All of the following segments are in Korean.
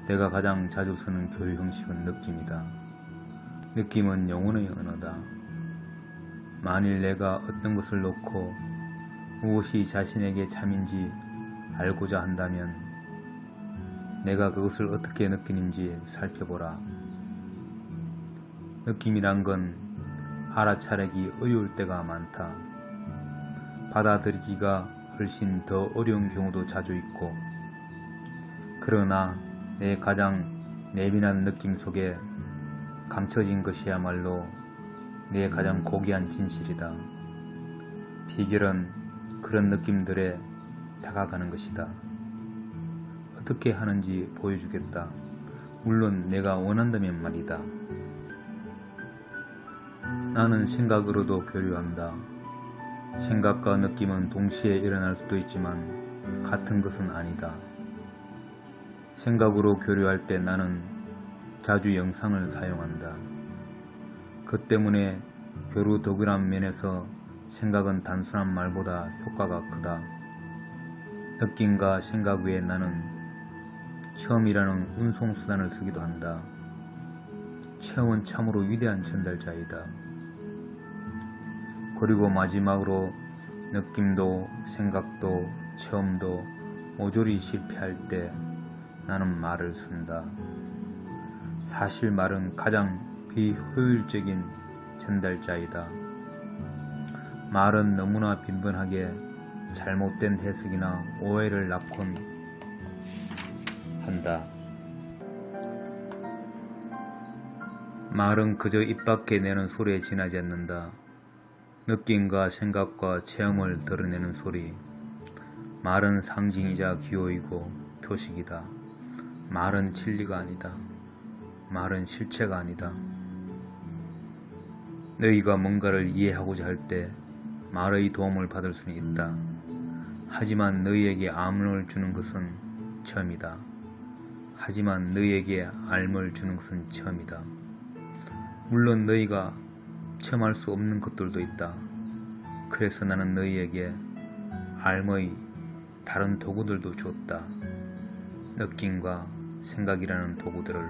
내가 가장 자주 쓰는 교류 형식은 느낌이다. 느낌은 영혼의 언어다. 만일 내가 어떤 것을 놓고 무엇이 자신에게 참인지 알고자 한다면 내가 그것을 어떻게 느끼는지 살펴보라. 느낌이란 건 알아차리기 어려울 때가 많다. 받아들이기가 훨씬 더 어려운 경우도 자주 있고, 그러나 내 가장 내면한 느낌 속에 감춰진 것이야말로 내 가장 고귀한 진실이다. 비결은 그런 느낌들에 다가가는 것이다. 어떻게 하는지 보여주겠다. 물론 내가 원한다면 말이다. 나는 생각으로도 교류한다. 생각과 느낌은 동시에 일어날 수도 있지만 같은 것은 아니다. 생각으로 교류할 때 나는 자주 영상을 사용한다. 그 때문에 교류 도구란 면에서 생각은 단순한 말보다 효과가 크다. 느낌과 생각 외에 나는 체험이라는 운송수단을 쓰기도 한다. 체험은 참으로 위대한 전달자이다. 그리고 마지막으로 느낌도 생각도 체험도 모조리 실패할 때 나는 말을 쓴다. 사실 말은 가장 비효율적인 전달자이다. 말은 너무나 빈번하게 잘못된 해석이나 오해를 낳곤 한다. 말은 그저 입 밖에 내는 소리에 지나지 않는다. 느낌과 생각과 체험을 드러내는 소리. 말은 상징이자 기호이고 표식이다. 말은 진리가 아니다. 말은 실체가 아니다. 너희가 뭔가를 이해하고자 할 때 말의 도움을 받을 수는 있다. 하지만 너희에게 암을 주는 것은 체험이다. 하지만 너희에게 알을 주는 것은 체험이다. 물론 너희가 체험할 수 없는 것들도 있다. 그래서 나는 너희에게 알의 다른 도구들도 주었다. 느낌과 생각이라는 도구들을.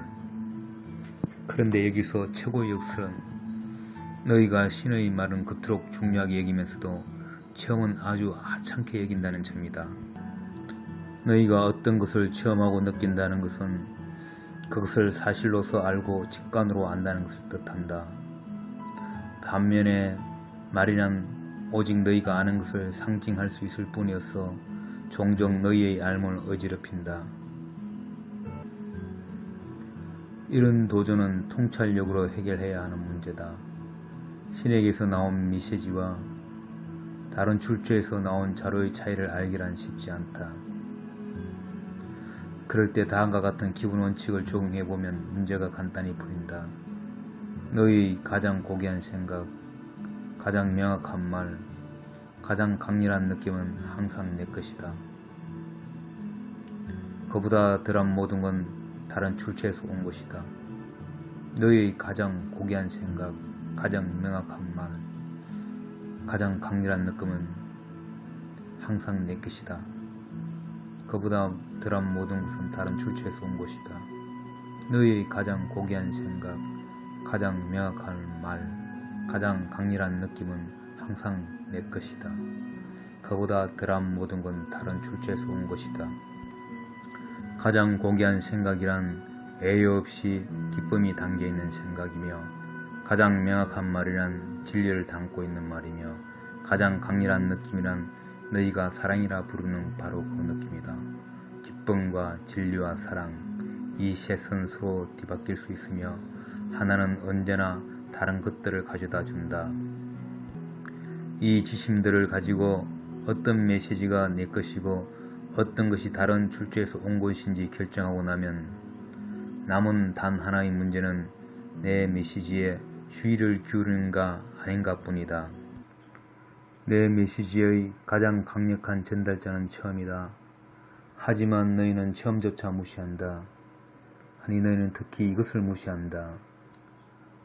그런데 여기서 최고의 역설은 너희가 신의 말은 그토록 중요하게 여기면서도 체험은 아주 하찮게 여긴다는 점이다. 너희가 어떤 것을 체험하고 느낀다는 것은 그것을 사실로서 알고 직관으로 안다는 것을 뜻한다. 반면에 말이란 오직 너희가 아는 것을 상징할 수 있을 뿐이어서 종종 너희의 알을 어지럽힌다. 이런 도전은 통찰력으로 해결해야 하는 문제다. 신에게서 나온 메시지와 다른 출처에서 나온 자료의 차이를 알기란 쉽지 않다. 그럴 때 다음과 같은 기본 원칙을 적용해보면 문제가 간단히 풀린다. 너희의 가장 고귀한 생각, 가장 명확한 말, 가장 강렬한 느낌은 항상 내 것이다. 그보다 덜한 모든 건 다른 출처에서 온 것이다. 너희의 가장 고귀한 생각, 가장 명확한 말, 가장 강렬한 느낌은 항상 내 것이다. 그보다 덜한 모든 것은 다른 출처에서 온 것이다. 너희의 가장 고귀한 생각, 가장 명확한 말, 가장 강렬한 느낌은 항상 내 것이다. 그보다 덜한 모든 건 다른 출처에서 온 것이다. 가장 고귀한 생각이란 애여 없이 기쁨이 담겨있는 생각이며, 가장 명확한 말이란 진리를 담고 있는 말이며, 가장 강렬한 느낌이란 너희가 사랑이라 부르는 바로 그 느낌이다. 기쁨과 진리와 사랑, 이 셋은 서로 뒤바뀔 수 있으며 하나는 언제나 다른 것들을 가져다 준다. 이 지심들을 가지고 어떤 메시지가 내 것이고 어떤 것이 다른 출처에서 온 것인지 결정하고 나면 남은 단 하나의 문제는 내 메시지에 주의를 기울이는가 아닌가 뿐이다. 내 메시지의 가장 강력한 전달자는 체험이다. 하지만 너희는 체험조차 무시한다. 아니, 너희는 특히 이것을 무시한다.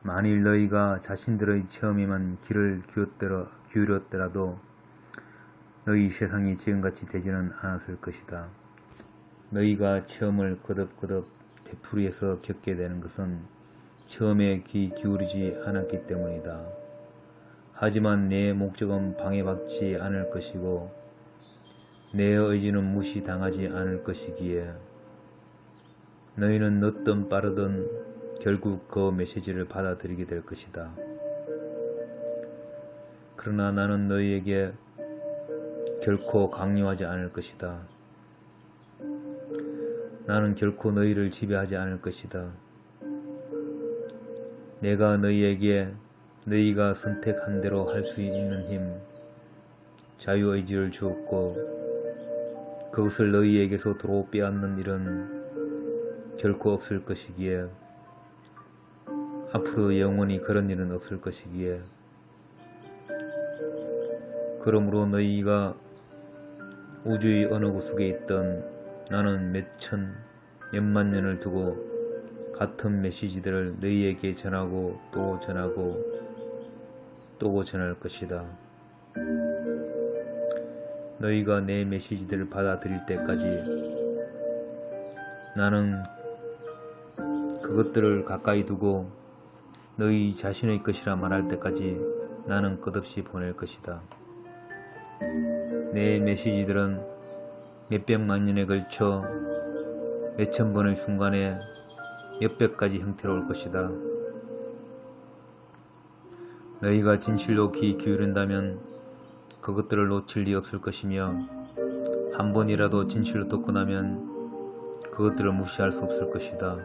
만일 너희가 자신들의 체험에만 귀를 기울였더라도 너희 세상이 지금같이 되지는 않았을 것이다. 너희가 체험을 거듭거듭 되풀이해서 겪게 되는 것은 처음에 귀 기울이지 않았기 때문이다. 하지만 내 목적은 방해받지 않을 것이고 내 의지는 무시당하지 않을 것이기에 너희는 늦든 빠르든 결국 그 메시지를 받아들이게 될 것이다. 그러나 나는 너희에게 결코 강요하지 않을 것이다. 나는 결코 너희를 지배하지 않을 것이다. 내가 너희에게 너희가 선택한 대로 할 수 있는 힘, 자유의지를 주었고 그것을 너희에게서 도로 빼앗는 일은 결코 없을 것이기에 앞으로 영원히 그런 일은 없을 것이기에 그러므로 너희가 우주의 어느 구석에 있던 나는 몇천, 몇만 년을 두고 같은 메시지들을 너희에게 전하고 또 전하고 또 전할 것이다. 너희가 내 메시지들을 받아들일 때까지 나는 그것들을 가까이 두고 너희 자신의 것이라 말할 때까지 나는 끝없이 보낼 것이다. 내 메시지들은 몇백만 년에 걸쳐 몇천 번의 순간에 몇백 가지 형태로 올 것이다. 너희가 진실로 귀 기울인다면 그것들을 놓칠 리 없을 것이며 한 번이라도 진실로 듣고 나면 그것들을 무시할 수 없을 것이다.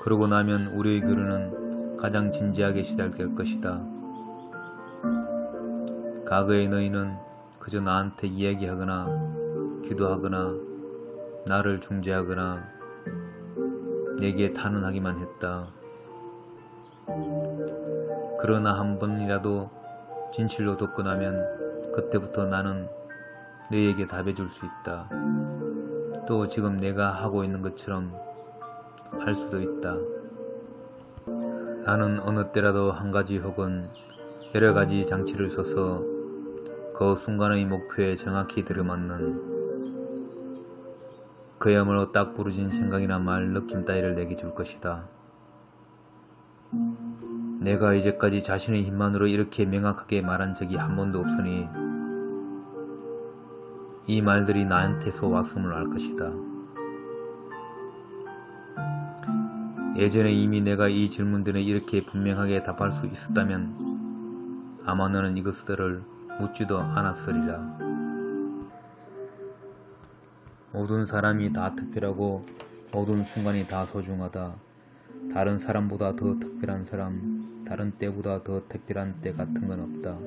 그러고 나면 우리의 교류는 가장 진지하게 시작될 것이다. 과거에 너희는 그저 나한테 이야기하거나 기도하거나 나를 중재하거나 내게 탄원하기만 했다. 그러나 한 번이라도 진실로 듣고 나면 그때부터 나는 너희에게 답해줄 수 있다. 또 지금 내가 하고 있는 것처럼 할 수도 있다. 나는 어느 때라도 한 가지 혹은 여러 가지 장치를 써서 그 순간의 목표에 정확히 들어맞는 그야말로 딱 부러진 생각이나 말, 느낌 따위를 내게 줄 것이다. 내가 이제까지 자신의 힘만으로 이렇게 명확하게 말한 적이 한 번도 없으니 이 말들이 나한테서 왔음을 알 것이다. 예전에 이미 내가 이 질문들에 이렇게 분명하게 답할 수 있었다면 아마 너는 이것들을 묻지도 않았으리라. 모든 사람이 다 특별하고 모든 순간이 다 소중하다. 다른 사람보다 더 특별한 사람, 다른 때보다 더 특별한 때 같은 건 없다.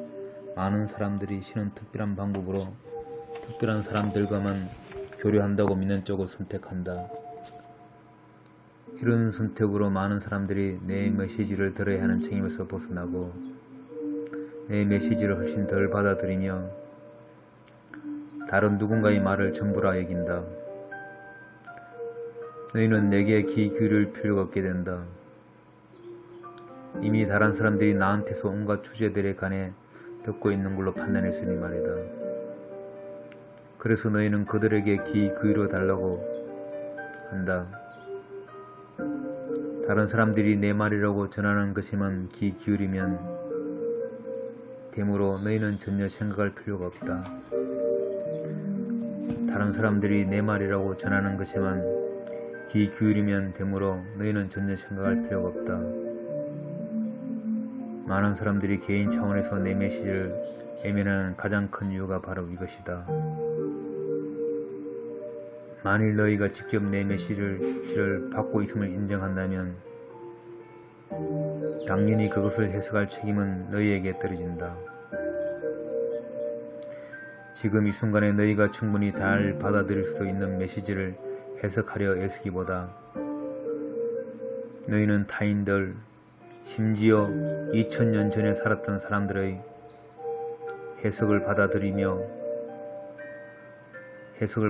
많은 사람들이 쉬는 특별한 방법으로 특별한 사람들과만 교류한다고 믿는 쪽을 선택한다. 이런 선택으로 많은 사람들이 내 메시지를 들어야 하는 책임에서 벗어나고 내 메시지를 훨씬 덜 받아들이며 다른 누군가의 말을 전부라 여긴다. 너희는 내게 귀 기울일 필요가 없게 된다. 이미 다른 사람들이 나한테서 온갖 주제들에 관해 듣고 있는 걸로 판단했으니 말이다. 그래서 너희는 그들에게 귀 기울여 달라고 한다. 다른 사람들이 내 말이라고 전하는 것에만 귀 기울이면 되므로 너희는 전혀 생각할 필요가 없다. 다른 사람들이 내 말이라고 전하는 것에만 귀 기울이면 되므로 너희는 전혀 생각할 필요가 없다. 많은 사람들이 개인 차원에서 내 메시지를 외면하는 가장 큰 이유가 바로 이것이다. 만일 너희가 직접 내 메시지를 받고 있음을 인정한다면 당연히 그것을 해석할 책임은 너희에게 떨어진다. 지금 이 순간에 너희가 충분히 잘 받아들일 수도 있는 메시지를 해석하려 애쓰기보다 너희는 타인들, 심지어 2000년 전에 살았던 사람들의 해석을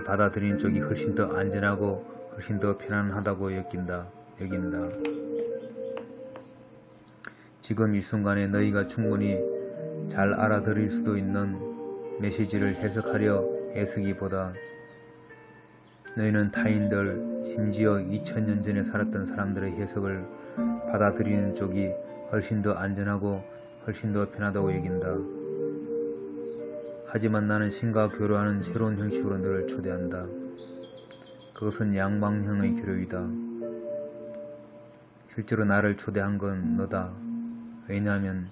받아들이는 쪽이 훨씬 더 안전하고 훨씬 더 편안하다고 여긴다. 지금 이 순간에 너희가 충분히 잘 알아들을 수도 있는 메시지를 해석하려 애쓰기보다 너희는 타인들, 심지어 2000년 전에 살았던 사람들의 해석을 받아들이는 쪽이 훨씬 더 안전하고 훨씬 더 편하다고 여긴다. 하지만 나는 신과 교류하는 새로운 형식으로 너를 초대한다. 그것은 양방향의 교류이다. 실제로 나를 초대한 건 너다. 왜냐하면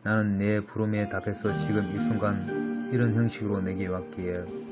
나는 내 부름에 답해서 지금 이 순간 이런 형식으로 내게 왔기에